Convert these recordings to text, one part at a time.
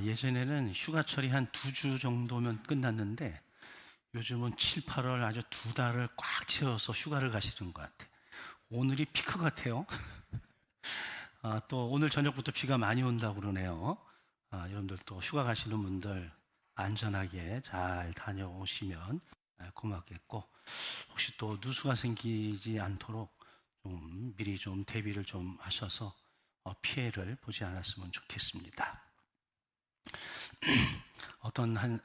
예전에는 휴가철이 한 2주 정도면 끝났는데 요즘은 7, 8월 아주 2달을 꽉 채워서 휴가를 가시는 것 같아요. 오늘이 피크 같아요. 또 오늘 저녁부터 비가 많이 온다고 그러네요. 여러분들 또 휴가 가시는 분들 안전하게 잘 다녀오시면 고맙겠고, 혹시 또 누수가 생기지 않도록 좀 미리 좀 대비를 좀 하셔서 피해를 보지 않았으면 좋겠습니다. 어떤 한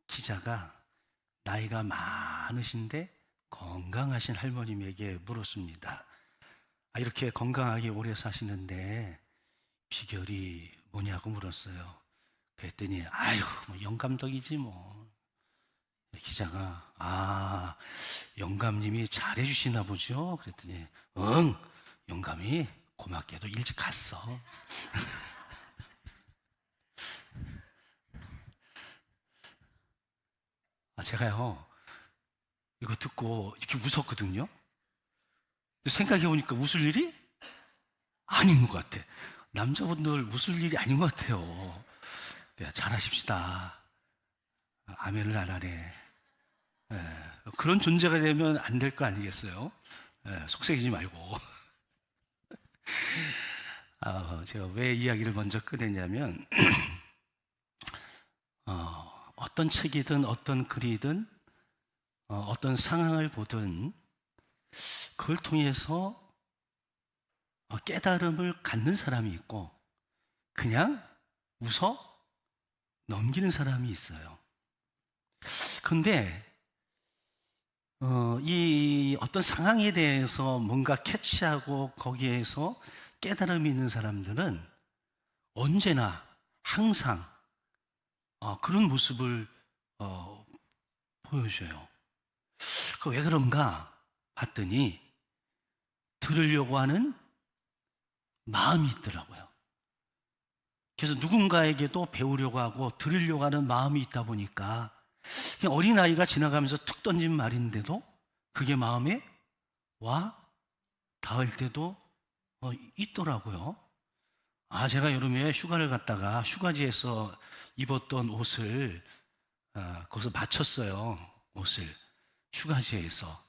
기자가 나이가 많으신데 건강하신 할머님에게 물었습니다. 이렇게 건강하게 오래 사시는데 비결이 뭐냐고 물었어요. 그랬더니 뭐 영감덕이지 뭐. 기자가 영감님이 잘해주시나 보죠? 그랬더니 응, 영감이 고맙게도 일찍 갔어. 제가요 이거 듣고 이렇게 웃었거든요. 근데 생각해보니까 웃을 일이 아닌 것 같아. 남자분들 웃을 일이 아닌 것 같아요. 잘하십시다. 아멘을 안 하네. 그런 존재가 되면 안 될 거 아니겠어요? 속색이지 말고. 제가 왜 이야기를 먼저 꺼냈냐면 어떤 책이든 어떤 글이든 어떤 상황을 보든 그걸 통해서 깨달음을 갖는 사람이 있고 그냥 웃어 넘기는 사람이 있어요. 그런데 이 어떤 상황에 대해서 뭔가 캐치하고 거기에서 깨달음이 있는 사람들은 언제나 항상 그런 모습을 보여줘요. 왜 그런가 봤더니 들으려고 하는 마음이 있더라고요. 그래서 누군가에게도 배우려고 하고 들으려고 하는 마음이 있다 보니까 그냥 어린아이가 지나가면서 툭 던진 말인데도 그게 마음에 와 닿을 때도 있더라고요. 제가 여름에 휴가를 갔다가 휴가지에서 입었던 옷을 거기서 맞췄어요. 옷을 휴가지에서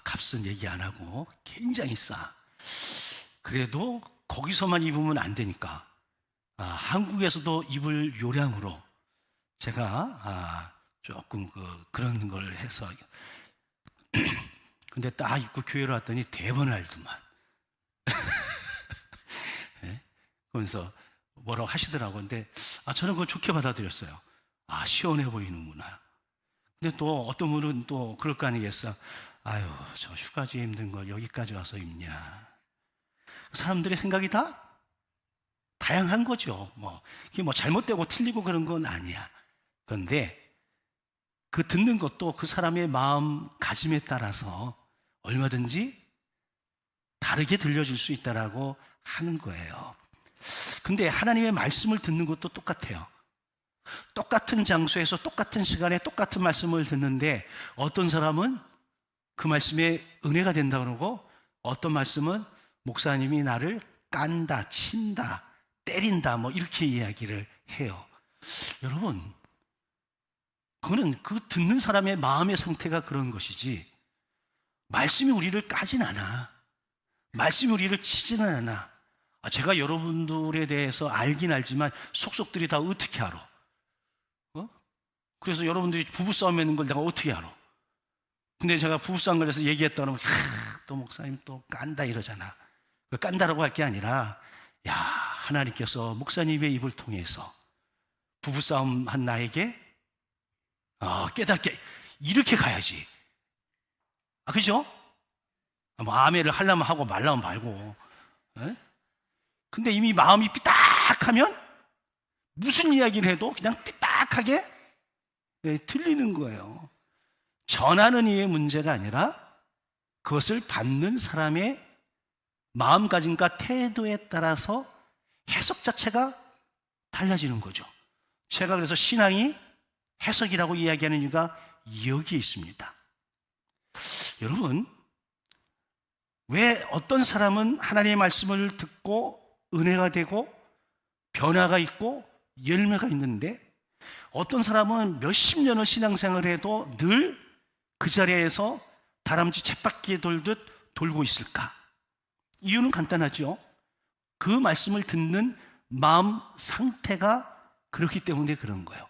값은 얘기 안 하고 굉장히 싸. 그래도 거기서만 입으면 안 되니까 한국에서도 입을 요량으로 제가 조금 그런 걸 해서 근데 딱 입고 교회로 왔더니 대번을 알더만. 네? 그러면서 뭐라고 하시더라고. 근데 저는 그걸 좋게 받아들였어요. 시원해 보이는구나. 근데 또 어떤 분은 또 그럴 거 아니겠어. 저 휴가지에 힘든 거 여기까지 와서 입냐. 사람들의 생각이 다 다양한 거죠. 이게 잘못되고 틀리고 그런 건 아니야. 그런데 그 듣는 것도 그 사람의 마음가짐에 따라서 얼마든지 다르게 들려질 수 있다라고 하는 거예요. 근데 하나님의 말씀을 듣는 것도 똑같아요. 똑같은 장소에서 똑같은 시간에 똑같은 말씀을 듣는데 어떤 사람은 그 말씀에 은혜가 된다 그러고 어떤 말씀은 목사님이 나를 깐다, 친다, 때린다 이렇게 이야기를 해요. 여러분, 그거는 그 듣는 사람의 마음의 상태가 그런 것이지 말씀이 우리를 까진 않아. 말씀이 우리를 치지는 않아. 제가 여러분들에 대해서 알긴 알지만 속속들이 다 어떻게 알아? 그래서 여러분들이 부부싸움 했는 걸 내가 어떻게 알아? 근데 제가 부부싸움 걸려서 얘기했다 그러면 또 목사님 또 깐다 이러잖아. 깐다라고 할 게 아니라 하나님께서 목사님의 입을 통해서 부부싸움 한 나에게 깨닫게 이렇게 가야지. 그죠? 아멘을 하려면 하고 말라면 말고. 근데 이미 마음이 삐딱하면 무슨 이야기를 해도 그냥 삐딱하게 들리는 거예요. 전하는 이의 문제가 아니라 그것을 받는 사람의 마음가짐과 태도에 따라서 해석 자체가 달라지는 거죠. 제가 그래서 신앙이 해석이라고 이야기하는 이유가 여기에 있습니다. 여러분, 왜 어떤 사람은 하나님의 말씀을 듣고 은혜가 되고 변화가 있고 열매가 있는데 어떤 사람은 몇십 년을 신앙생활을 해도 늘 그 자리에서 다람쥐 쳇바퀴 돌듯 돌고 있을까? 이유는 간단하죠. 그 말씀을 듣는 마음 상태가 그렇기 때문에 그런 거예요.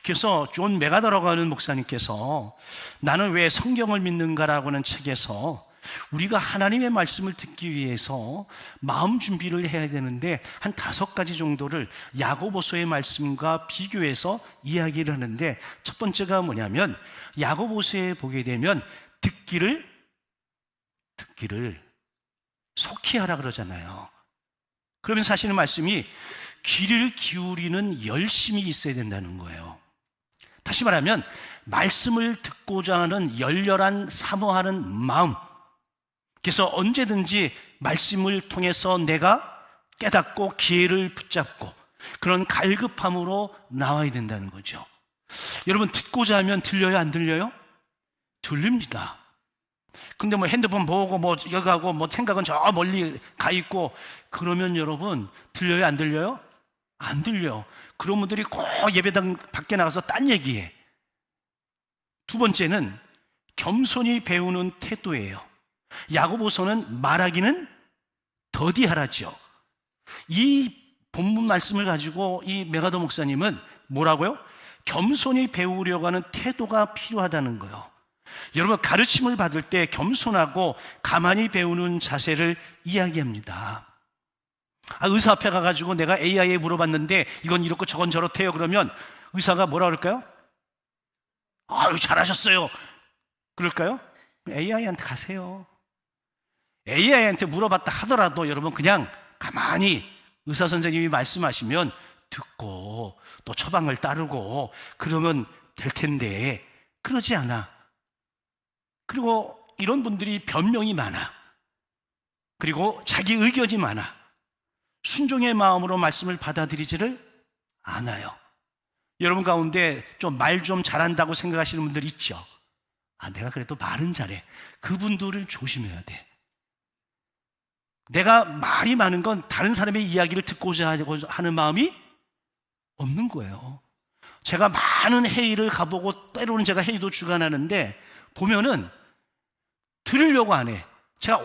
그래서 존 메가더라고 하는 목사님께서 나는 왜 성경을 믿는가라고 하는 책에서 우리가 하나님의 말씀을 듣기 위해서 마음 준비를 해야 되는데 한 5가지 정도를 야고보서의 말씀과 비교해서 이야기를 하는데, 첫 번째가 뭐냐면 야고보서에 보게 되면 듣기를 속히 하라 그러잖아요. 그러면 사실은 말씀이 귀를 기울이는 열심이 있어야 된다는 거예요. 다시 말하면 말씀을 듣고자 하는 열렬한 사모하는 마음, 그래서 언제든지 말씀을 통해서 내가 깨닫고 기회를 붙잡고 그런 갈급함으로 나와야 된다는 거죠. 여러분, 듣고자 하면 들려요, 안 들려요? 들립니다. 근데 뭐 핸드폰 보고 뭐 여기 가고 뭐 생각은 저 멀리 가 있고 그러면 여러분 들려요, 안 들려요? 안 들려. 그런 분들이 꼭 예배당 밖에 나가서 딴 얘기해. 두 번째는 겸손히 배우는 태도예요. 야고보서는 말하기는 더디하라죠. 이 본문 말씀을 가지고 이 메가더 목사님은 뭐라고요? 겸손히 배우려고 하는 태도가 필요하다는 거예요. 여러분, 가르침을 받을 때 겸손하고 가만히 배우는 자세를 이야기합니다. 의사 앞에 가가지고 내가 AI에 물어봤는데 이건 이렇고 저건 저렇대요. 그러면 의사가 뭐라 그럴까요? 아유, 잘하셨어요. 그럴까요? AI한테 가세요. AI한테 물어봤다 하더라도 여러분 그냥 가만히 의사 선생님이 말씀하시면 듣고 또 처방을 따르고 그러면 될 텐데 그러지 않아. 그리고 이런 분들이 변명이 많아. 그리고 자기 의견이 많아. 순종의 마음으로 말씀을 받아들이지를 않아요. 여러분 가운데 좀 말 좀 잘한다고 생각하시는 분들 있죠? 내가 그래도 말은 잘해. 그분들을 조심해야 돼. 내가 말이 많은 건 다른 사람의 이야기를 듣고자 하는 마음이 없는 거예요. 제가 많은 회의를 가보고 때로는 제가 회의도 주관하는데 보면은 들으려고 안 해. 제가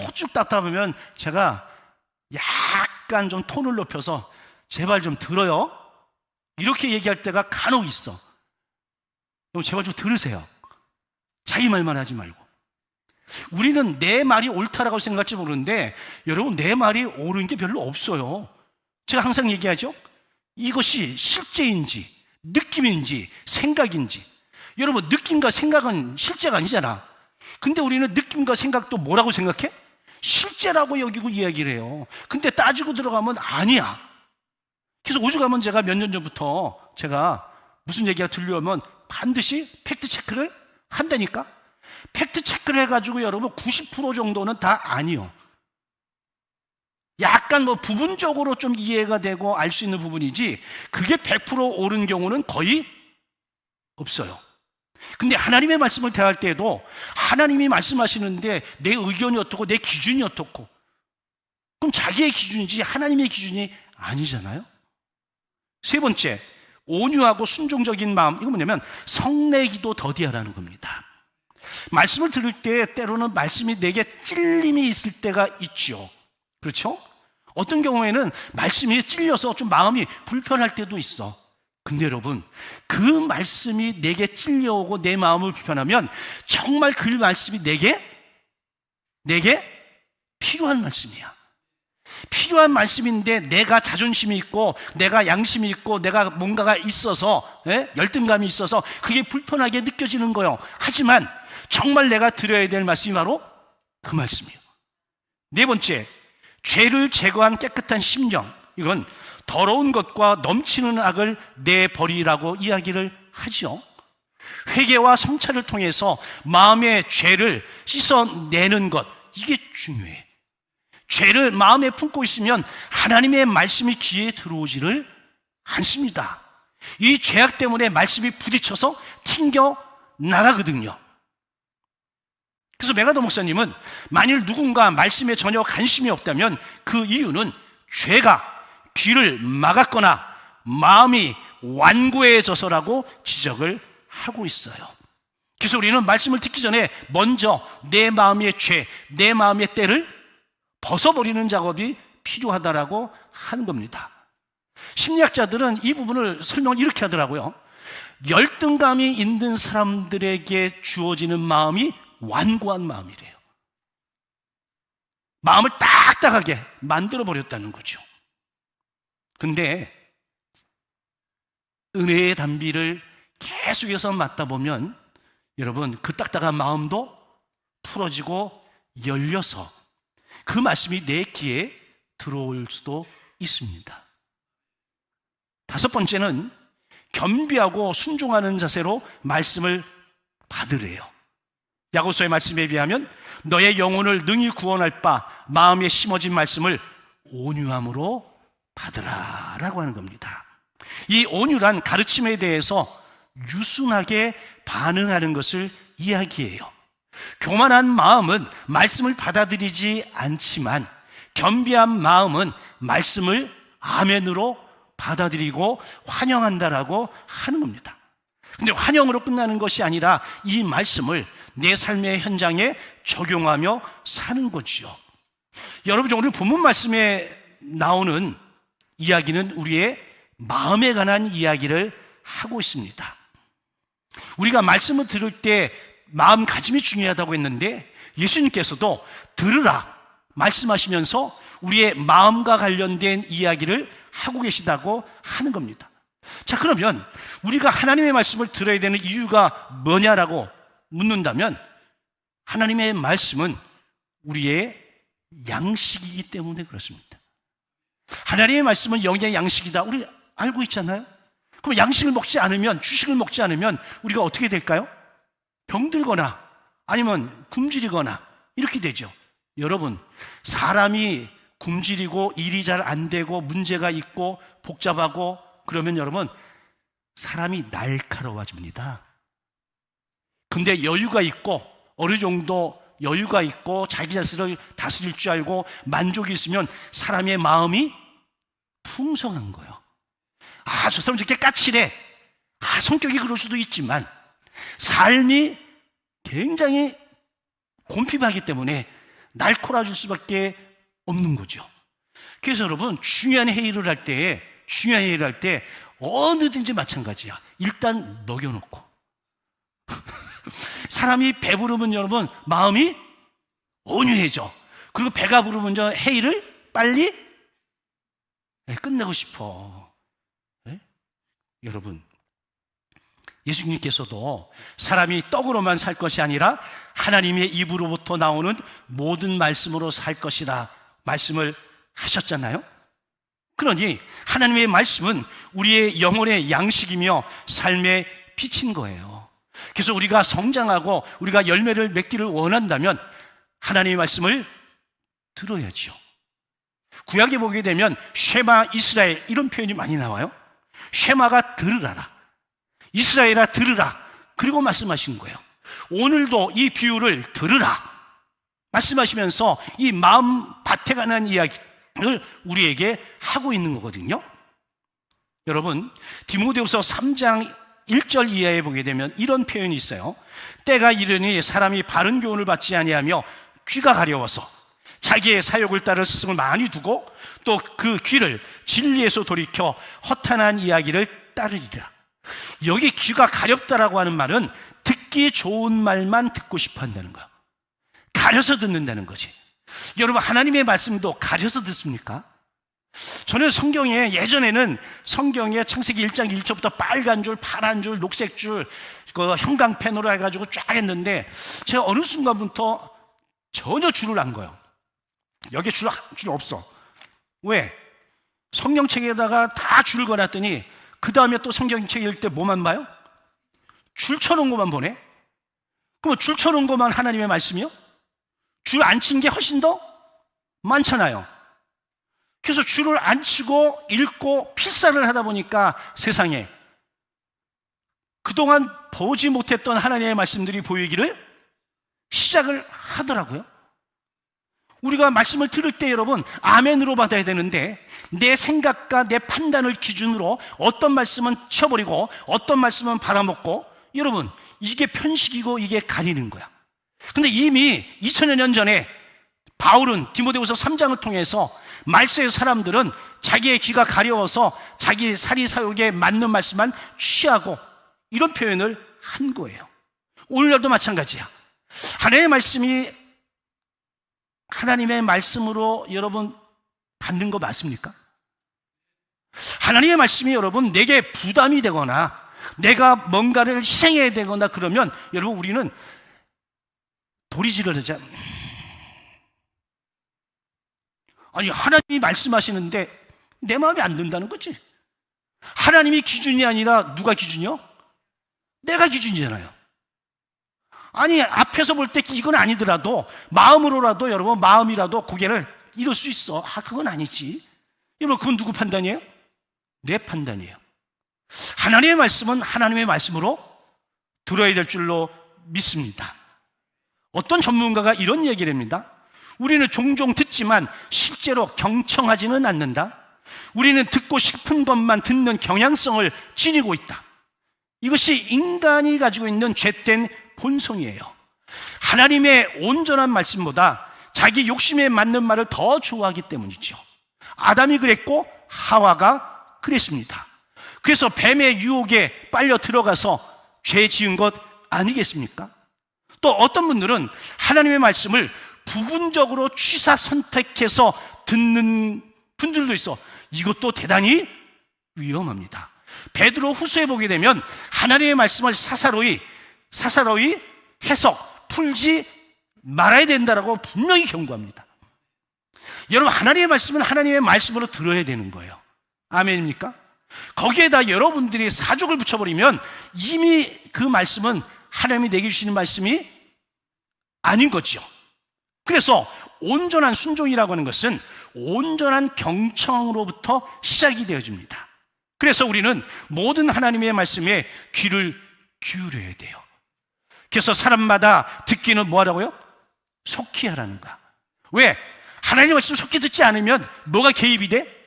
오쭉 답답하면 제가 약간 좀 톤을 높여서 제발 좀 들어요. 이렇게 얘기할 때가 간혹 있어. 여러분 제발 좀 들으세요. 자기 말만 하지 말고. 우리는 내 말이 옳다라고 생각할지 모르는데 여러분 내 말이 옳은 게 별로 없어요. 제가 항상 얘기하죠. 이것이 실제인지 느낌인지 생각인지. 여러분 느낌과 생각은 실제가 아니잖아. 근데 우리는 느낌과 생각도 뭐라고 생각해? 실제라고 여기고 이야기를 해요. 근데 따지고 들어가면 아니야. 그래서 오죽하면 제가 몇 년 전부터 제가 무슨 얘기가 들려오면 반드시 팩트 체크를 한다니까. 팩트 체크를 해가지고 여러분 90% 정도는 다 아니요. 약간 뭐 부분적으로 좀 이해가 되고 알 수 있는 부분이지 그게 100% 옳은 경우는 거의 없어요. 근데 하나님의 말씀을 대할 때에도 하나님이 말씀하시는데 내 의견이 어떻고 내 기준이 어떻고, 그럼 자기의 기준이지 하나님의 기준이 아니잖아요. 세 번째, 온유하고 순종적인 마음. 이거 뭐냐면 성내기도 더디하라는 겁니다. 말씀을 들을 때 때로는 말씀이 내게 찔림이 있을 때가 있죠. 그렇죠? 어떤 경우에는 말씀이 찔려서 좀 마음이 불편할 때도 있어. 근데 여러분 그 말씀이 내게 찔려오고 내 마음을 불편하면 정말 그 말씀이 내게 필요한 말씀이야. 필요한 말씀인데 내가 자존심이 있고 내가 양심이 있고 내가 뭔가가 있어서 열등감이 있어서 그게 불편하게 느껴지는 거예요. 하지만 정말 내가 드려야 될 말씀이 바로 그 말씀이에요. 네 번째, 죄를 제거한 깨끗한 심령. 이건 더러운 것과 넘치는 악을 내버리라고 이야기를 하죠. 회개와 성찰을 통해서 마음의 죄를 씻어내는 것, 이게 중요해. 죄를 마음에 품고 있으면 하나님의 말씀이 귀에 들어오지를 않습니다. 이 죄악 때문에 말씀이 부딪혀서 튕겨 나가거든요. 그래서 메가더 목사님은 만일 누군가 말씀에 전혀 관심이 없다면 그 이유는 죄가 귀를 막았거나 마음이 완고해져서라고 지적을 하고 있어요. 그래서 우리는 말씀을 듣기 전에 먼저 내 마음의 죄, 내 마음의 때를 벗어버리는 작업이 필요하다라고 하는 겁니다. 심리학자들은 이 부분을 설명을 이렇게 하더라고요. 열등감이 있는 사람들에게 주어지는 마음이 완고한 마음이래요. 마음을 딱딱하게 만들어버렸다는 거죠. 근데 은혜의 단비를 계속해서 맞다 보면 여러분, 그 딱딱한 마음도 풀어지고 열려서 그 말씀이 내 귀에 들어올 수도 있습니다. 다섯 번째는 겸비하고 순종하는 자세로 말씀을 받으래요. 야고보서의 말씀에 비하면 너의 영혼을 능히 구원할 바 마음에 심어진 말씀을 온유함으로 받으라 라고 하는 겁니다. 이 온유란 가르침에 대해서 유순하게 반응하는 것을 이야기해요. 교만한 마음은 말씀을 받아들이지 않지만 겸비한 마음은 말씀을 아멘으로 받아들이고 환영한다라고 하는 겁니다. 근데 환영으로 끝나는 것이 아니라 이 말씀을 내 삶의 현장에 적용하며 사는 거죠. 여러분, 오늘 본문 말씀에 나오는 이야기는 우리의 마음에 관한 이야기를 하고 있습니다. 우리가 말씀을 들을 때 마음가짐이 중요하다고 했는데 예수님께서도 들으라 말씀하시면서 우리의 마음과 관련된 이야기를 하고 계시다고 하는 겁니다. 자, 그러면 우리가 하나님의 말씀을 들어야 되는 이유가 뭐냐라고 묻는다면 하나님의 말씀은 우리의 양식이기 때문에 그렇습니다. 하나님의 말씀은 영의 양식이다, 우리 알고 있잖아요. 그럼 양식을 먹지 않으면, 주식을 먹지 않으면 우리가 어떻게 될까요? 병들거나 아니면 굶주리거나 이렇게 되죠. 여러분, 사람이 굶주리고 일이 잘 안 되고 문제가 있고 복잡하고 그러면 여러분, 사람이 날카로워집니다. 근데 여유가 있고 어느 정도 여유가 있고 자기 자신을 다스릴 줄 알고 만족이 있으면 사람의 마음이 풍성한 거예요. 아, 저 사람 저렇게 까칠해. 아, 성격이 그럴 수도 있지만 삶이 굉장히 곰핍하기 때문에 날카로워질 수밖에 없는 거죠. 그래서 여러분, 중요한 회의를 할 때 어느든지 마찬가지야. 일단 먹여놓고 사람이 배부르면 여러분 마음이 온유해져. 그리고 배가 부르면 회의를 빨리 끝내고 싶어. 네? 여러분, 예수님께서도 사람이 떡으로만 살 것이 아니라 하나님의 입으로부터 나오는 모든 말씀으로 살 것이라 말씀을 하셨잖아요. 그러니 하나님의 말씀은 우리의 영혼의 양식이며 삶의 빛인 거예요. 그래서 우리가 성장하고 우리가 열매를 맺기를 원한다면 하나님의 말씀을 들어야죠. 구약에 보게 되면 쉐마 이스라엘 이런 표현이 많이 나와요. 쉐마가 들으라, 이스라엘아 들으라, 그리고 말씀하신 거예요. 오늘도 이 비유를 들으라 말씀하시면서 이 마음 밭에 관한 이야기를 우리에게 하고 있는 거거든요. 여러분, 디모데후서 3장 1절 이하에 보게 되면 이런 표현이 있어요. 때가 이르니 사람이 바른 교훈을 받지 아니하며 귀가 가려워서 자기의 사욕을 따를 스승을 많이 두고 또 그 귀를 진리에서 돌이켜 허탄한 이야기를 따르리라. 여기 귀가 가렵다라고 하는 말은 듣기 좋은 말만 듣고 싶어 한다는 거야. 가려서 듣는다는 거지. 여러분, 하나님의 말씀도 가려서 듣습니까? 저는 성경에, 예전에는 성경에 창세기 1장 1절부터 빨간 줄, 파란 줄, 녹색 줄, 그 형광펜으로 해가지고 쫙 했는데 제가 어느 순간부터 전혀 줄을 안 거예요. 여기에 줄 없어. 왜? 성경책에다가 다 줄을 걸었더니 그 다음에 또 성경책 읽을 때 뭐만 봐요? 줄 쳐놓은 것만 보네? 그럼 줄 쳐놓은 것만 하나님의 말씀이요? 줄 안 친 게 훨씬 더 많잖아요. 그래서 줄을 안 치고 읽고 필사를 하다 보니까 세상에 그동안 보지 못했던 하나님의 말씀들이 보이기를 시작을 하더라고요. 우리가 말씀을 들을 때 여러분 아멘으로 받아야 되는데, 내 생각과 내 판단을 기준으로 어떤 말씀은 치워버리고 어떤 말씀은 받아먹고, 여러분 이게 편식이고 이게 가리는 거야. 근데 이미 2000여 년 전에 바울은 디모데후서 3장을 통해서 말세의 사람들은 자기의 귀가 가려워서 자기 사리사욕에 맞는 말씀만 취하고, 이런 표현을 한 거예요. 오늘날도 마찬가지야. 하나님의 말씀이 하나님의 말씀으로 여러분 받는 거 맞습니까? 하나님의 말씀이 여러분 내게 부담이 되거나 내가 뭔가를 희생해야 되거나 그러면 여러분 우리는 도리지를 하자. 아니, 하나님이 말씀하시는데 내 마음에 안 든다는 거지. 하나님이 기준이 아니라 누가 기준이요? 내가 기준이잖아요. 아니, 앞에서 볼 때 이건 아니더라도 마음으로라도 여러분 마음이라도 고개를 이럴 수 있어. 그건 아니지. 여러분 그건 누구 판단이에요? 내 판단이에요. 하나님의 말씀은 하나님의 말씀으로 들어야 될 줄로 믿습니다. 어떤 전문가가 이런 얘기를 합니다. 우리는 종종 듣지만 실제로 경청하지는 않는다. 우리는 듣고 싶은 것만 듣는 경향성을 지니고 있다. 이것이 인간이 가지고 있는 죄된 본성이에요. 하나님의 온전한 말씀보다 자기 욕심에 맞는 말을 더 좋아하기 때문이죠. 아담이 그랬고 하와가 그랬습니다. 그래서 뱀의 유혹에 빨려 들어가서 죄 지은 것 아니겠습니까? 또 어떤 분들은 하나님의 말씀을 부분적으로 취사 선택해서 듣는 분들도 있어. 이것도 대단히 위험합니다. 베드로 후서에 보게 되면 하나님의 말씀을 사사로이 해석, 풀지 말아야 된다라고 분명히 경고합니다. 여러분, 하나님의 말씀은 하나님의 말씀으로 들어야 되는 거예요. 아멘입니까? 거기에다 여러분들이 사족을 붙여버리면 이미 그 말씀은 하나님이 내게 주시는 말씀이 아닌 거죠. 그래서 온전한 순종이라고 하는 것은 온전한 경청으로부터 시작이 되어집니다. 그래서 우리는 모든 하나님의 말씀에 귀를 기울여야 돼요. 그래서 사람마다 듣기는 뭐 하라고요? 속히 하라는 거야. 왜? 하나님의 말씀 속히 듣지 않으면 뭐가 개입이 돼?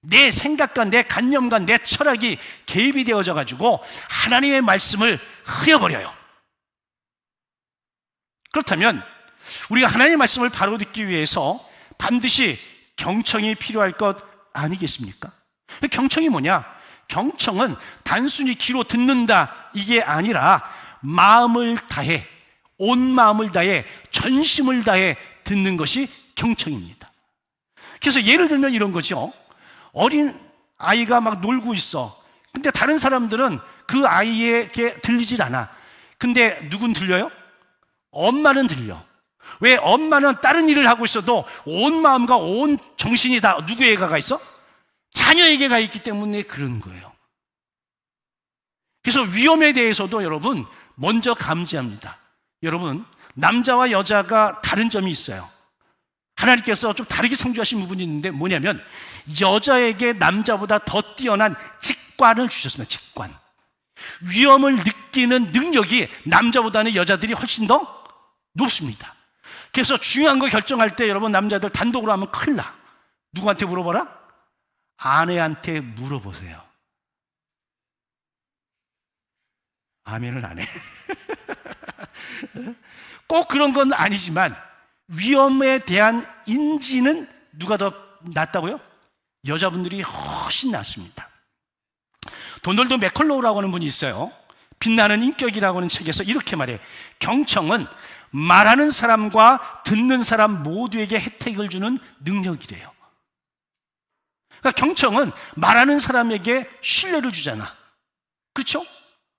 내 생각과 내 관념과 내 철학이 개입이 되어져 가지고 하나님의 말씀을 흐려버려요. 그렇다면 우리가 하나님의 말씀을 바로 듣기 위해서 반드시 경청이 필요할 것 아니겠습니까? 경청이 뭐냐? 경청은 단순히 귀로 듣는다 이게 아니라 마음을 다해, 온 마음을 다해, 전심을 다해 듣는 것이 경청입니다. 그래서 예를 들면 이런 거죠. 어린 아이가 막 놀고 있어. 근데 다른 사람들은 그 아이에게 들리질 않아. 근데 누군 들려요? 엄마는 들려. 왜? 엄마는 다른 일을 하고 있어도 온 마음과 온 정신이 다 누구에게 가 있어? 자녀에게 가 있기 때문에 그런 거예요. 그래서 위험에 대해서도 여러분 먼저 감지합니다. 여러분, 남자와 여자가 다른 점이 있어요. 하나님께서 좀 다르게 창조하신 부분이 있는데 뭐냐면 여자에게 남자보다 더 뛰어난 직관을 주셨습니다. 직관. 위험을 느끼는 능력이 남자보다는 여자들이 훨씬 더 높습니다. 그래서 중요한 거 결정할 때 여러분 남자들 단독으로 하면 큰일 나. 누구한테 물어봐라? 아내한테 물어보세요. 아멘을 안 해. 꼭 그런 건 아니지만 위험에 대한 인지는 누가 더 낫다고요? 여자분들이 훨씬 낫습니다. 도널드 맥컬로우라고 하는 분이 있어요. 빛나는 인격이라고 하는 책에서 이렇게 말해요. 경청은 말하는 사람과 듣는 사람 모두에게 혜택을 주는 능력이래요. 그러니까 경청은 말하는 사람에게 신뢰를 주잖아. 그렇죠?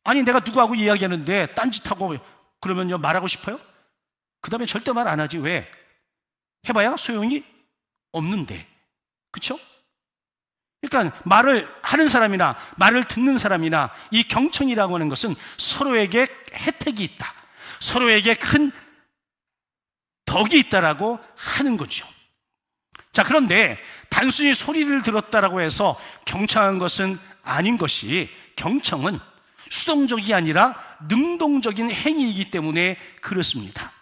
아니 내가 누구하고 이야기하는데 딴짓하고 그러면요 말하고 싶어요? 그 다음에 절대 말 안 하지. 왜? 해봐야 소용이 없는데. 그렇죠? 그러니까 말을 하는 사람이나 말을 듣는 사람이나 이 경청이라고 하는 것은 서로에게 혜택이 있다, 서로에게 큰 덕이 있다라고 하는 거죠. 자, 그런데 단순히 소리를 들었다라고 해서 경청한 것은 아닌 것이, 경청은 수동적이 아니라 능동적인 행위이기 때문에 그렇습니다.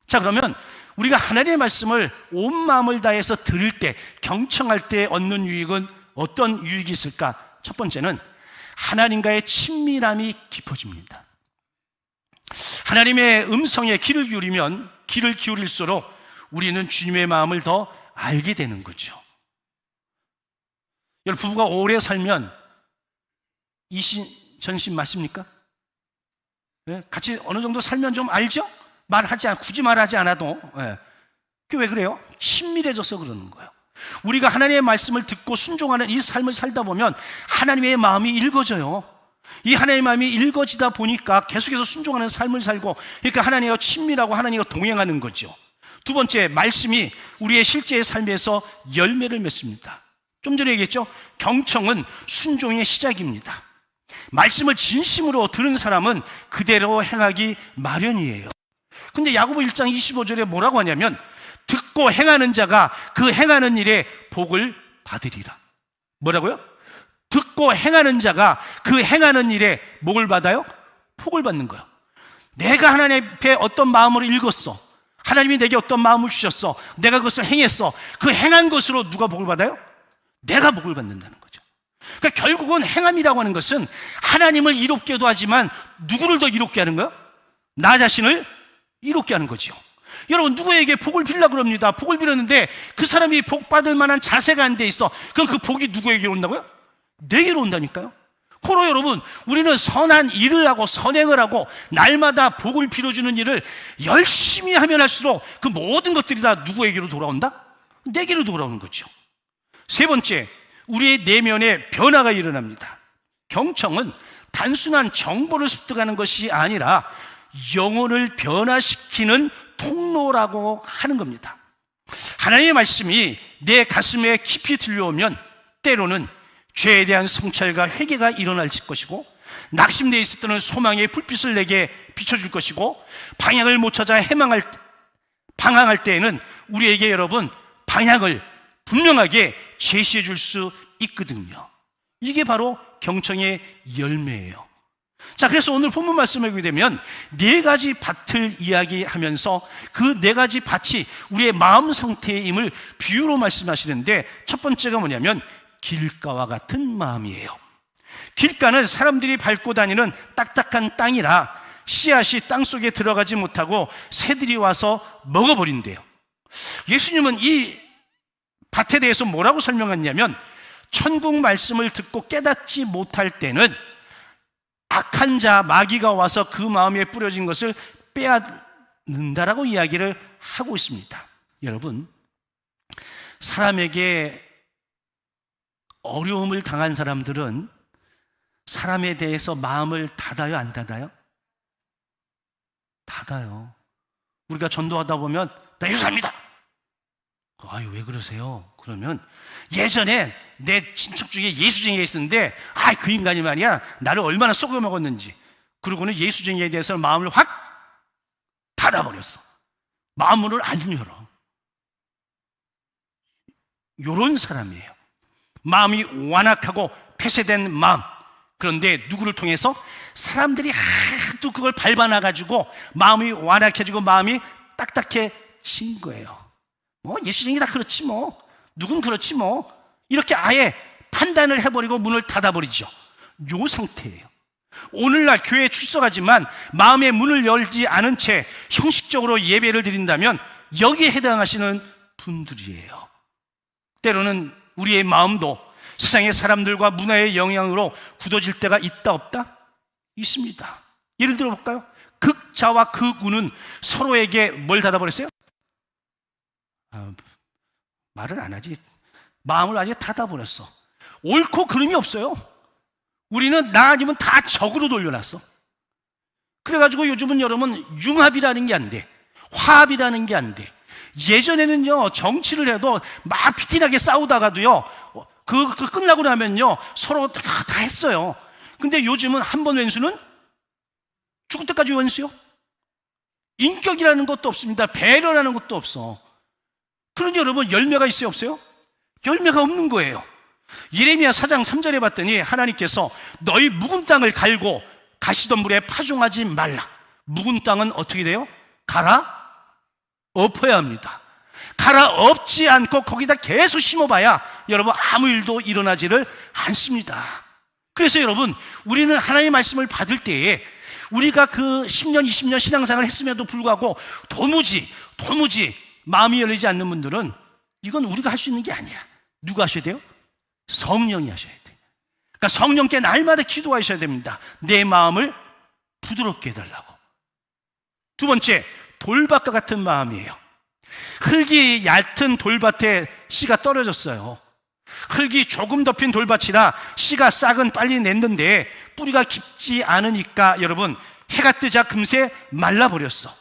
자, 그러면 우리가 하나님의 말씀을 온 마음을 다해서 들을 때, 경청할 때 얻는 유익은 어떤 유익이 있을까? 첫 번째는 하나님과의 친밀함이 깊어집니다. 하나님의 음성에 귀를 기울이면 귀를 기울일수록 우리는 주님의 마음을 더 알게 되는 거죠. 여러분, 부부가 오래 살면 이신전신 맞습니까? 네? 같이 어느 정도 살면 좀 알죠? 굳이 말하지 않아도. 네. 그게 왜 그래요? 친밀해져서 그러는 거예요. 우리가 하나님의 말씀을 듣고 순종하는 이 삶을 살다 보면 하나님의 마음이 읽어져요. 이 하나님의 마음이 읽어지다 보니까 계속해서 순종하는 삶을 살고, 그러니까 하나님과 친밀하고 하나님과 동행하는 거죠. 두 번째, 말씀이 우리의 실제의 삶에서 열매를 맺습니다. 좀 전에 얘기했죠? 경청은 순종의 시작입니다. 말씀을 진심으로 들은 사람은 그대로 행하기 마련이에요. 근데 야고보 1장 25절에 뭐라고 하냐면, 듣고 행하는 자가 그 행하는 일에 복을 받으리라. 뭐라고요? 듣고 행하는 자가 그 행하는 일에 복을 받아요? 복을 받는 거예요. 내가 하나님 앞에 어떤 마음으로 읽었어, 하나님이 내게 어떤 마음을 주셨어, 내가 그것을 행했어, 그 행한 것으로 누가 복을 받아요? 내가 복을 받는다는 거죠. 그러니까 결국은 행함이라고 하는 것은 하나님을 이롭게도 하지만 누구를 더 이롭게 하는 거예요? 나 자신을 이롭게 하는 거죠. 여러분, 누구에게 복을 빌려고 그럽니다. 복을 빌었는데 그 사람이 복 받을 만한 자세가 안 돼 있어. 그럼 그 복이 누구에게 온다고요? 내게로 온다니까요. 코로 여러분, 우리는 선한 일을 하고 선행을 하고 날마다 복을 빌어주는 일을 열심히 하면 할수록 그 모든 것들이 다 누구에게로 돌아온다? 내게로 돌아오는 거죠. 세 번째, 우리의 내면에 변화가 일어납니다. 경청은 단순한 정보를 습득하는 것이 아니라 영혼을 변화시키는 통로라고 하는 겁니다. 하나님의 말씀이 내 가슴에 깊이 들려오면 때로는 죄에 대한 성찰과 회개가 일어날 것이고, 낙심되어 있을 때는 소망의 불빛을 내게 비춰줄 것이고, 방향을 못 찾아 방황할 때에는 우리에게 여러분 방향을 분명하게 제시해 줄 수 있거든요. 이게 바로 경청의 열매예요. 자, 그래서 오늘 본문 말씀을 보게 되면 네 가지 밭을 이야기하면서 그 네 가지 밭이 우리의 마음 상태임을 비유로 말씀하시는데, 첫 번째가 뭐냐면 길가와 같은 마음이에요. 길가는 사람들이 밟고 다니는 딱딱한 땅이라 씨앗이 땅속에 들어가지 못하고 새들이 와서 먹어버린대요. 예수님은 이 밭에 대해서 뭐라고 설명했냐면, 천국 말씀을 듣고 깨닫지 못할 때는 악한 자, 마귀가 와서 그 마음에 뿌려진 것을 빼앗는다라고 이야기를 하고 있습니다. 여러분, 사람에게 어려움을 당한 사람들은 사람에 대해서 마음을 닫아요, 안 닫아요? 닫아요. 우리가 전도하다 보면 나 예수합니다. 아유, 왜 그러세요? 그러면 예전에 내 친척 중에 예수쟁이가 있었는데, 그 인간이 말이야 나를 얼마나 썩여 먹었는지. 그러고는 예수쟁이에 대해서 마음을 확 닫아버렸어. 마음을 안 열어. 요런 사람이에요. 마음이 완악하고 폐쇄된 마음. 그런데 누구를 통해서? 사람들이 하도 그걸 밟아놔가지고 마음이 완악해지고 마음이 딱딱해진 거예요. 예수쟁이 다 그렇지 뭐, 누군 그렇지 뭐, 이렇게 아예 판단을 해버리고 문을 닫아버리죠. 요 상태예요. 오늘날 교회에 출석하지만 마음의 문을 열지 않은 채 형식적으로 예배를 드린다면 여기에 해당하시는 분들이에요. 때로는 우리의 마음도 세상의 사람들과 문화의 영향으로 굳어질 때가 있다 없다? 있습니다. 예를 들어 볼까요? 극자와 극우는 서로에게 뭘 닫아버렸어요? 말을 안 하지. 마음을 아예 닫아버렸어. 옳고 그름이 없어요. 우리는 나 아니면 다 적으로 돌려놨어. 그래가지고 요즘은 여러분 융합이라는 게 안 돼. 화합이라는 게 안 돼. 예전에는요, 정치를 해도 막 피tin하게 싸우다가도요, 그 끝나고 나면요 서로 다 했어요. 근데 요즘은 한 번 왼수는 죽을 때까지 왼수요. 인격이라는 것도 없습니다. 배려라는 것도 없어. 그러니 여러분 열매가 있어요, 없어요? 열매가 없는 거예요. 예레미야 4장 3절에 봤더니 하나님께서 너희 묵은 땅을 갈고 가시덤불에 파종하지 말라. 묵은 땅은 어떻게 돼요? 갈아 엎어야 합니다. 갈아엎지 않고 거기다 계속 심어봐야 여러분 아무 일도 일어나지를 않습니다. 그래서 여러분, 우리는 하나님의 말씀을 받을 때에 우리가 그 10년, 20년 신앙생활을 했음에도 불구하고 도무지 마음이 열리지 않는 분들은 이건 우리가 할 수 있는 게 아니야. 누가 하셔야 돼요? 성령이 하셔야 돼요. 그러니까 성령께 날마다 기도하셔야 됩니다. 내 마음을 부드럽게 해달라고. 두 번째, 돌밭과 같은 마음이에요. 흙이 얕은 돌밭에 씨가 떨어졌어요. 흙이 조금 덮인 돌밭이라 씨가 싹은 빨리 냈는데 뿌리가 깊지 않으니까 여러분, 해가 뜨자 금세 말라버렸어.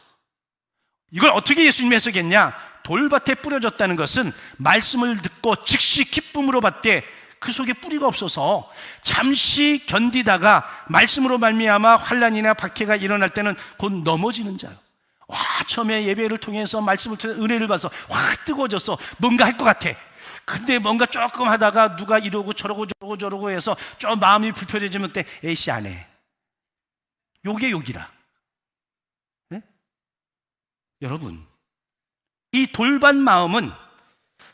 이걸 어떻게 예수님이 해석했냐? 돌밭에 뿌려졌다는 것은 말씀을 듣고 즉시 기쁨으로 받되 그 속에 뿌리가 없어서 잠시 견디다가 말씀으로 말미암아 환난이나 박해가 일어날 때는 곧 넘어지는 자요. 와, 처음에 예배를 통해서 말씀을 통해서 은혜를 받아서 확 뜨거워졌어. 뭔가 할 것 같아. 근데 뭔가 조금 하다가 누가 이러고 저러고 해서 좀 마음이 불편해지면 때 에이씨 안 해. 요게 욕이라. 네? 여러분, 이 돌밭 마음은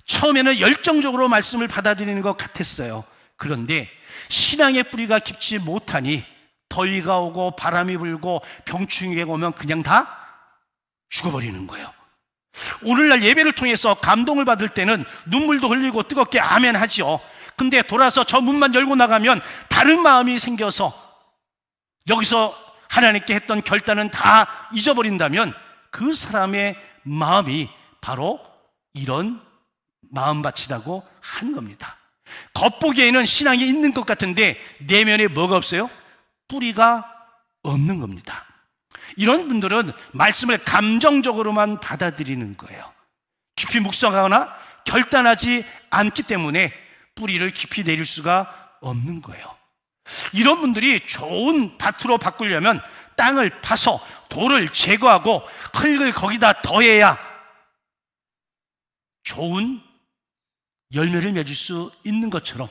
처음에는 열정적으로 말씀을 받아들이는 것 같았어요. 그런데 신앙의 뿌리가 깊지 못하니 더위가 오고 바람이 불고 병충해가 오면 그냥 다 죽어버리는 거예요. 오늘날 예배를 통해서 감동을 받을 때는 눈물도 흘리고 뜨겁게 아멘 하지요. 근데 돌아서 저 문만 열고 나가면 다른 마음이 생겨서 여기서 하나님께 했던 결단은 다 잊어버린다면 그 사람의 마음이 바로 이런 마음밭이라고 하는 겁니다. 겉보기에는 신앙이 있는 것 같은데 내면에 뭐가 없어요? 뿌리가 없는 겁니다. 이런 분들은 말씀을 감정적으로만 받아들이는 거예요. 깊이 묵상하거나 결단하지 않기 때문에 뿌리를 깊이 내릴 수가 없는 거예요. 이런 분들이 좋은 밭으로 바꾸려면 땅을 파서 돌을 제거하고 흙을 거기다 더해야 좋은 열매를 맺을 수 있는 것처럼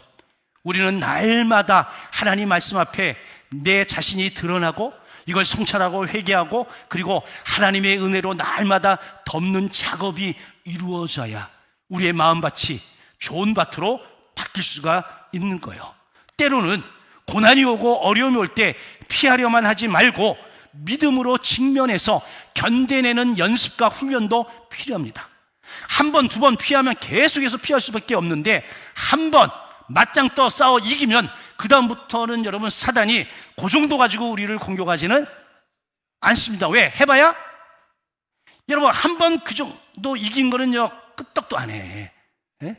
우리는 날마다 하나님 말씀 앞에 내 자신이 드러나고 이걸 성찰하고 회개하고 그리고 하나님의 은혜로 날마다 덮는 작업이 이루어져야 우리의 마음밭이 좋은 밭으로 바뀔 수가 있는 거예요. 때로는 고난이 오고 어려움이 올 때 피하려만 하지 말고 믿음으로 직면해서 견뎌내는 연습과 훈련도 필요합니다. 한 번, 두 번 피하면 계속해서 피할 수밖에 없는데 한 번 맞짱 떠 싸워 이기면 그 다음부터는 여러분 사단이 그 정도 가지고 우리를 공격하지는 않습니다. 왜? 해봐야 여러분 한 번 그 정도 이긴 거는요 끄떡도 안 해. 예?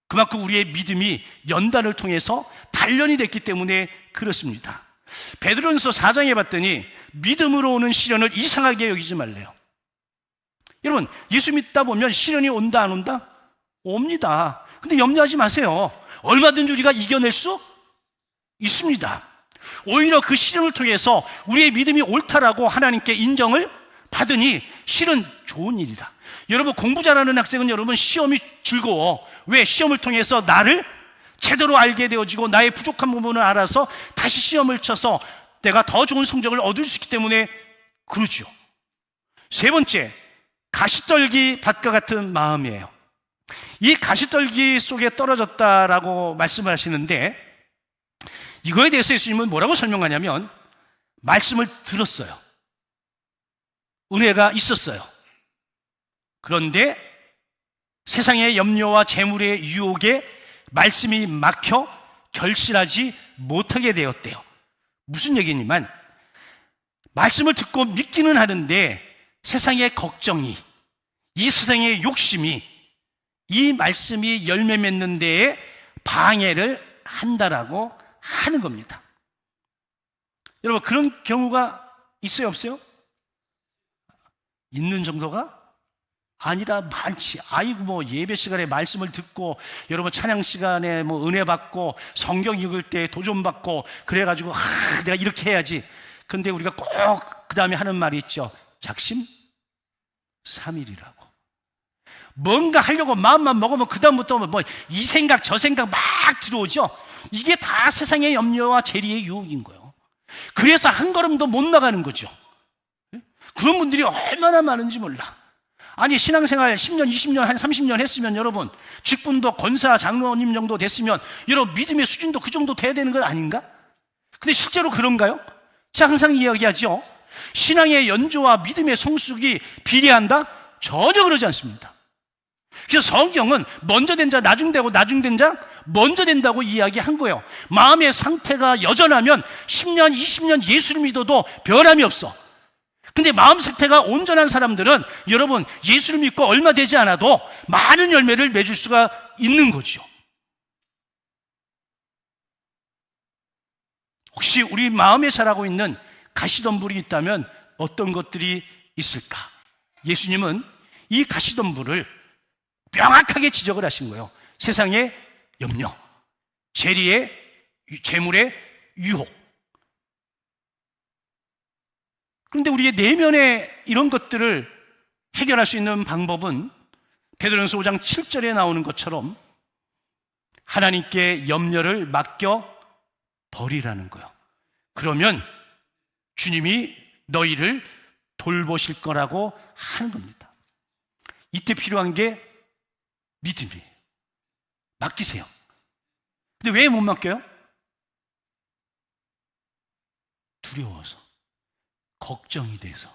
그만큼 우리의 믿음이 연단을 통해서 단련이 됐기 때문에 그렇습니다. 베드로전서 4장에 봤더니 믿음으로 오는 시련을 이상하게 여기지 말래요. 여러분, 예수 믿다 보면 시련이 온다 안 온다? 옵니다. 근데 염려하지 마세요. 얼마든지 우리가 이겨낼 수 있습니다. 오히려 그 시련을 통해서 우리의 믿음이 옳다라고 하나님께 인정을 받으니 실은 좋은 일이다. 여러분, 공부 잘하는 학생은 여러분 시험이 즐거워. 왜? 시험을 통해서 나를 제대로 알게 되어지고 나의 부족한 부분을 알아서 다시 시험을 쳐서 내가 더 좋은 성적을 얻을 수 있기 때문에 그러죠. 세 번째, 가시떨기 밭과 같은 마음이에요. 이 가시떨기 속에 떨어졌다라고 말씀을 하시는데 이거에 대해서 예수님은 뭐라고 설명하냐면 말씀을 들었어요. 은혜가 있었어요. 그런데 세상의 염려와 재물의 유혹에 말씀이 막혀 결실하지 못하게 되었대요. 무슨 얘기냐면 말씀을 듣고 믿기는 하는데 세상의 걱정이, 이 세상의 욕심이 이 말씀이 열매 맺는 데에 방해를 한다라고 하는 겁니다. 여러분, 그런 경우가 있어요, 없어요? 있는 정도가 아니라 많지. 아이고 뭐 예배 시간에 말씀을 듣고 여러분 찬양 시간에 뭐 은혜 받고 성경 읽을 때 도전 받고 그래가지고 내가 이렇게 해야지. 근데 우리가 꼭 그 다음에 하는 말이 있죠. 작심 삼일이라고. 뭔가 하려고 마음만 먹으면 그 다음부터 뭐 이 생각 저 생각 막 들어오죠. 이게 다 세상의 염려와 재리의 유혹인 거예요. 그래서 한 걸음도 못 나가는 거죠. 그런 분들이 얼마나 많은지 몰라. 아니 신앙생활 10년, 20년, 한 30년 했으면 여러분 직분도 권사, 장로님 정도 됐으면 여러분 믿음의 수준도 그 정도 돼야 되는 건 아닌가? 근데 실제로 그런가요? 제가 항상 이야기하죠. 신앙의 연조와 믿음의 성숙이 비례한다? 전혀 그러지 않습니다. 그래서 성경은 먼저 된 자 나중되고 나중된 자 먼저 된다고 이야기한 거예요. 마음의 상태가 여전하면 10년, 20년 예수를 믿어도 변함이 없어. 근데 마음 상태가 온전한 사람들은 여러분 예수를 믿고 얼마 되지 않아도 많은 열매를 맺을 수가 있는 거죠. 혹시 우리 마음에 자라고 있는 가시덤불이 있다면 어떤 것들이 있을까? 예수님은 이 가시덤불을 명확하게 지적을 하신 거예요. 세상의 염려, 재리의, 재물의 유혹. 그런데 우리의 내면의 이런 것들을 해결할 수 있는 방법은 베드로전서 5장 7절에 나오는 것처럼 하나님께 염려를 맡겨 버리라는 거예요. 그러면 주님이 너희를 돌보실 거라고 하는 겁니다. 이때 필요한 게 믿음이에요. 맡기세요. 근데 왜 못 맡겨요? 두려워서, 걱정이 돼서,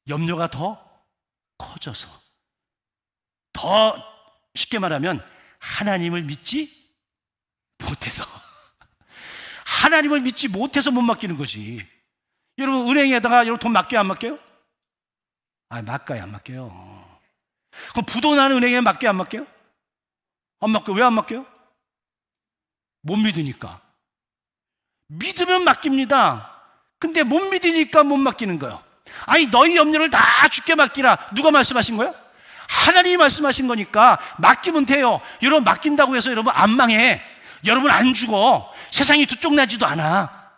염려가 더 커져서, 더 쉽게 말하면 하나님을 믿지 못해서 하나님을 믿지 못해서 못 맡기는 거지. 여러분 은행에다가 여러분 돈 맡겨요, 안 맡겨요? 맡겨요, 안 맡겨요? 그럼 부도나는 은행에 맡겨요, 안 맡겨요? 안 맡겨요. 왜 안 맡겨요? 못 믿으니까. 믿으면 맡깁니다. 근데 못 믿으니까 못 맡기는 거예요. 아니 너희 염려를 다 주께 맡기라. 누가 말씀하신 거예요? 하나님이 말씀하신 거니까 맡기면 돼요. 여러분 맡긴다고 해서 여러분 안 망해. 여러분 안 죽어. 세상이 두쪽나지도 않아.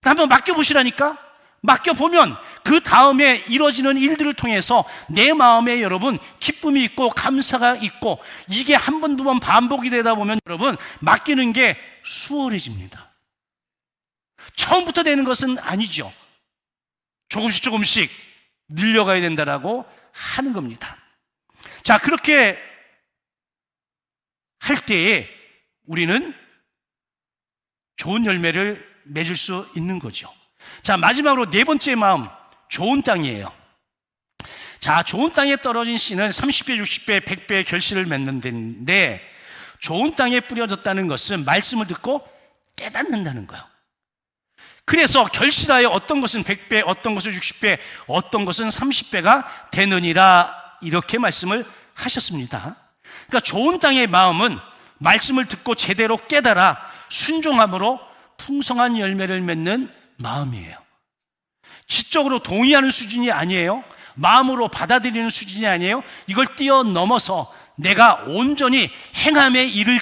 한번 맡겨보시라니까. 맡겨보면 그 다음에 이루어지는 일들을 통해서 내 마음에 여러분 기쁨이 있고 감사가 있고 이게 한 번, 두 번 반복이 되다 보면 여러분 맡기는 게 수월해집니다. 처음부터 되는 것은 아니죠. 조금씩 조금씩 늘려가야 된다라고 하는 겁니다. 자, 그렇게 할 때에 우리는 좋은 열매를 맺을 수 있는 거죠. 자, 마지막으로 네 번째 마음, 좋은 땅이에요. 자, 좋은 땅에 떨어진 씨는 30배, 60배, 100배의 결실을 맺는 데인데 좋은 땅에 뿌려졌다는 것은 말씀을 듣고 깨닫는다는 거예요. 그래서 결실하여 어떤 것은 100배, 어떤 것은 60배, 어떤 것은 30배가 되느니라 이렇게 말씀을 하셨습니다. 그러니까 좋은 땅의 마음은 말씀을 듣고 제대로 깨달아 순종함으로 풍성한 열매를 맺는 마음이에요. 지적으로 동의하는 수준이 아니에요. 마음으로 받아들이는 수준이 아니에요. 이걸 뛰어넘어서 내가 온전히 행함에 이르는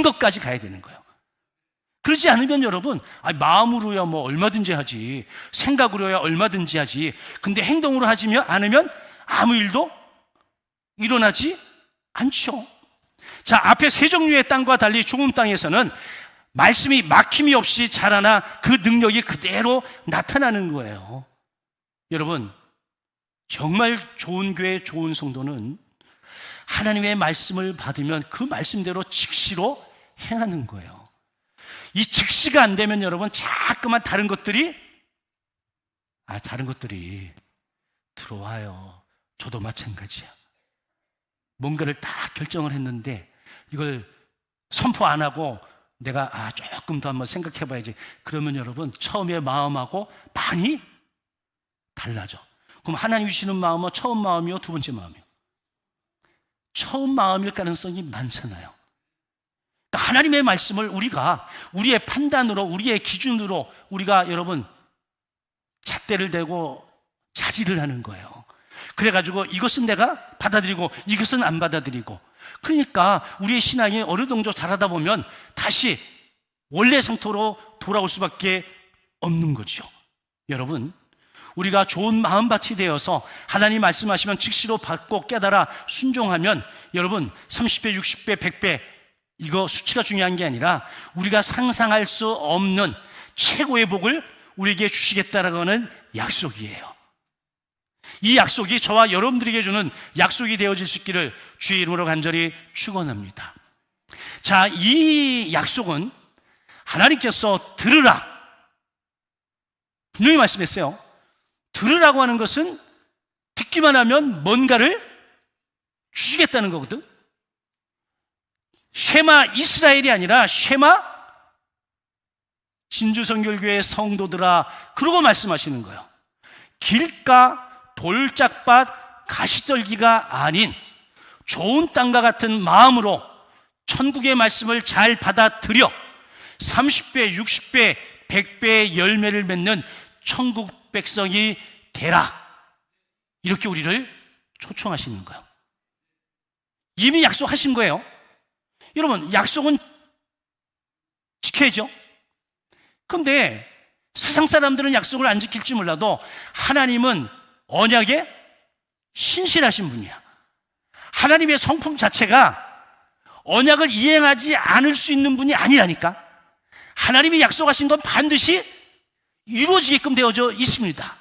것까지 가야 되는 거예요. 그러지 않으면 여러분 마음으로야 뭐 얼마든지 하지, 생각으로야 얼마든지 하지, 근데 행동으로 하지 않으면 아무 일도 일어나지 않죠. 자, 앞에 세 종류의 땅과 달리 좋은 땅에서는 말씀이 막힘이 없이 자라나 그 능력이 그대로 나타나는 거예요. 여러분, 정말 좋은 교회, 좋은 성도는 하나님의 말씀을 받으면 그 말씀대로 즉시로 행하는 거예요. 이 즉시가 안 되면 여러분 자꾸만 다른 것들이 들어와요. 저도 마찬가지야. 뭔가를 다 결정을 했는데 이걸 선포 안 하고 내가 조금 더 한번 생각해 봐야지. 그러면 여러분 처음의 마음하고 많이 달라져. 그럼 하나님 주시는 마음은 처음 마음이요, 두 번째 마음이요? 처음 마음일 가능성이 많잖아요. 그러니까 하나님의 말씀을 우리가 우리의 판단으로, 우리의 기준으로 우리가 여러분 잣대를 대고 자질을 하는 거예요. 그래가지고 이것은 내가 받아들이고 이것은 안 받아들이고, 그러니까 우리의 신앙이 어느 정도 자라다 보면 다시 원래 상태로 돌아올 수밖에 없는 거죠. 여러분, 우리가 좋은 마음밭이 되어서 하나님 말씀하시면 즉시로 받고 깨달아 순종하면 여러분 30배, 60배, 100배 이거 수치가 중요한 게 아니라 우리가 상상할 수 없는 최고의 복을 우리에게 주시겠다라고 하는 약속이에요. 이 약속이 저와 여러분들에게 주는 약속이 되어질 수 있기를 주의 이름으로 간절히 축원합니다. 자, 이 약속은 하나님께서 들으라 분명히 말씀했어요. 들으라고 하는 것은 듣기만 하면 뭔가를 주시겠다는 거거든. 쉐마 이스라엘이 아니라 쉐마 진주성결교회 성도들아, 그러고 말씀하시는 거예요. 길가 돌짝밭 가시떨기가 아닌 좋은 땅과 같은 마음으로 천국의 말씀을 잘 받아들여 30배, 60배, 100배의 열매를 맺는 천국 백성이 되라, 이렇게 우리를 초청하시는 거예요. 이미 약속하신 거예요. 여러분, 약속은 지켜야죠. 그런데 세상 사람들은 약속을 안 지킬지 몰라도 하나님은 언약에 신실하신 분이야. 하나님의 성품 자체가 언약을 이행하지 않을 수 있는 분이 아니라니까. 하나님이 약속하신 건 반드시 이루어지게끔 되어져 있습니다.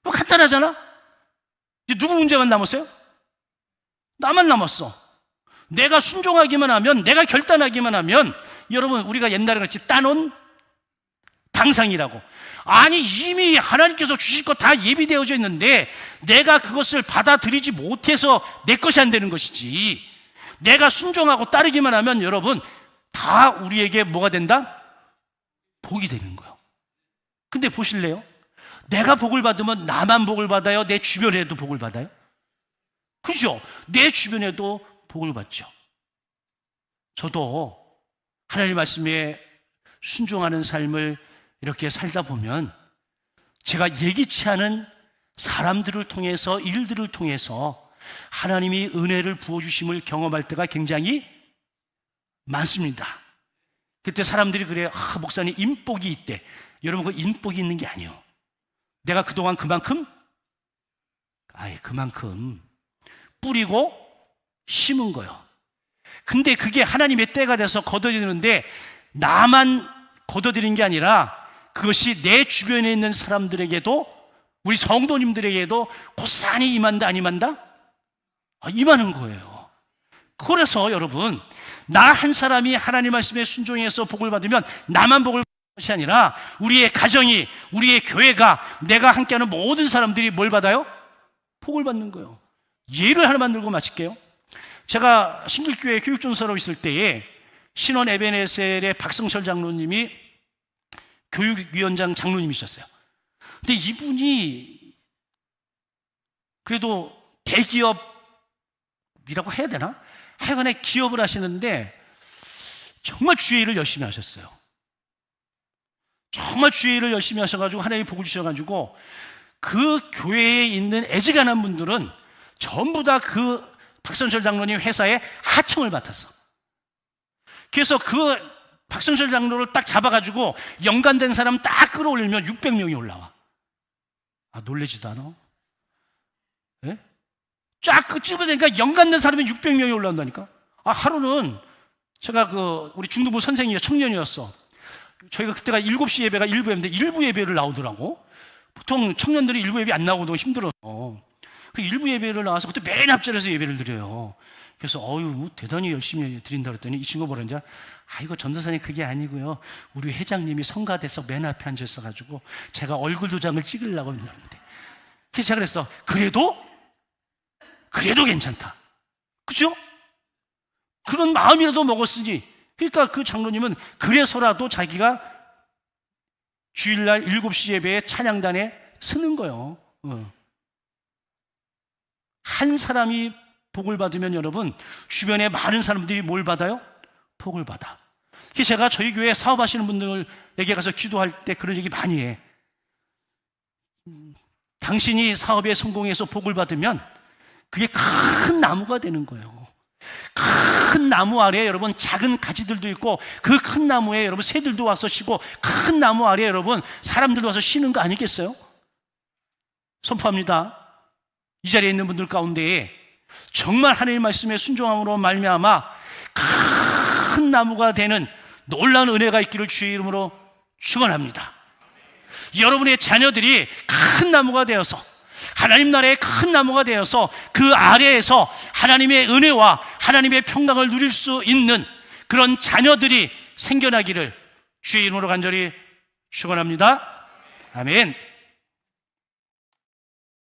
뭐 간단하잖아. 이제 누구 문제만 남았어요? 나만 남았어. 내가 순종하기만 하면, 내가 결단하기만 하면, 여러분, 우리가 옛날에 같이 따놓은 당상이라고. 아니, 이미 하나님께서 주실 거 다 예비되어져 있는데 내가 그것을 받아들이지 못해서 내 것이 안 되는 것이지, 내가 순종하고 따르기만 하면 여러분 다 우리에게 뭐가 된다? 복이 되는 거예요. 근데 보실래요? 내가 복을 받으면 나만 복을 받아요? 내 주변에도 복을 받아요? 그죠? 내 주변에도 복을 받죠. 저도 하나님 말씀에 순종하는 삶을 이렇게 살다 보면 제가 예기치 않은 사람들을 통해서, 일들을 통해서 하나님이 은혜를 부어주심을 경험할 때가 굉장히 많습니다. 그때 사람들이 그래요. 목사님 인복이 있대. 여러분, 그 인복이 있는 게 아니에요. 내가 그동안 그만큼 뿌리고 심은 거예요. 근데 그게 하나님의 때가 돼서 걷어지는데 나만 걷어들인 게 아니라 그것이 내 주변에 있는 사람들에게도, 우리 성도님들에게도 고스란히 임한다, 안 임한다? 임하는 거예요. 그래서 여러분, 나 한 사람이 하나님 말씀에 순종해서 복을 받으면 나만 복을 받는 것이 아니라 우리의 가정이, 우리의 교회가, 내가 함께하는 모든 사람들이 뭘 받아요? 복을 받는 거예요. 예를 하나만 들고 마칠게요. 제가 신길교회 교육전사로 있을 때에 신원 에베네셀의 박성철 장로님이 교육위원장 장로님이셨어요. 근데 이분이 그래도 대기업이라고 해야 되나? 하여간에 기업을 하시는데 정말 주의 일을 열심히 하셨어요. 정말 주의 일을 열심히 하셔가지고 하나님이 복을 주셔가지고 그 교회에 있는 애지간한 분들은 전부 다 그 박성철 장로님 회사에 하청을 맡았어. 그래서 그 박성철 장로를 딱 잡아가지고 연관된 사람 딱 끌어올리면 600명이 올라와. 놀라지도 않아? 예? 쫙 찍어대니까 연관된 사람이 600명이 올라온다니까. 하루는 제가 우리 중등부 선생이요, 청년이었어. 저희가 그때가 7시 예배가 일부 예배인데 일부 예배를 나오더라고. 보통 청년들이 일부 예배 안 나오고 힘들어서 그 일부 예배를 나와서 그때 맨 앞자리에서 예배를 드려요. 그래서 대단히 열심히 드린다 그랬더니 이 친구가 뭐랬냐? 이거 전도사님 그게 아니고요, 우리 회장님이 성가대석 맨 앞에 앉아 있어가지고 제가 얼굴 도장을 찍으려고 했는데. 그래서 제가 그랬어. 그래도 괜찮다. 그죠? 그런 마음이라도 먹었으니. 그러니까 그 장로님은 그래서라도 자기가 주일날 7시 예배에 찬양단에 서는 거예요. 한 사람이 복을 받으면 여러분, 주변에 많은 사람들이 뭘 받아요? 복을 받아. 그래서 제가 저희 교회 사업하시는 분들에게 가서 기도할 때 그런 얘기 많이 해. 당신이 사업에 성공해서 복을 받으면 그게 큰 나무가 되는 거예요. 큰 나무 아래에 여러분 작은 가지들도 있고, 그 큰 나무에 여러분 새들도 와서 쉬고, 큰 나무 아래에 여러분 사람들도 와서 쉬는 거 아니겠어요? 선포합니다. 이 자리에 있는 분들 가운데에 정말 하나님의 말씀에 순종함으로 말미암아 큰 나무가 되는 놀라운 은혜가 있기를 주의 이름으로 축원합니다. 여러분의 자녀들이 큰 나무가 되어서 하나님 나라의 큰 나무가 되어서 그 아래에서 하나님의 은혜와 하나님의 평강을 누릴 수 있는 그런 자녀들이 생겨나기를 주의 이름으로 간절히 축원합니다. 아멘.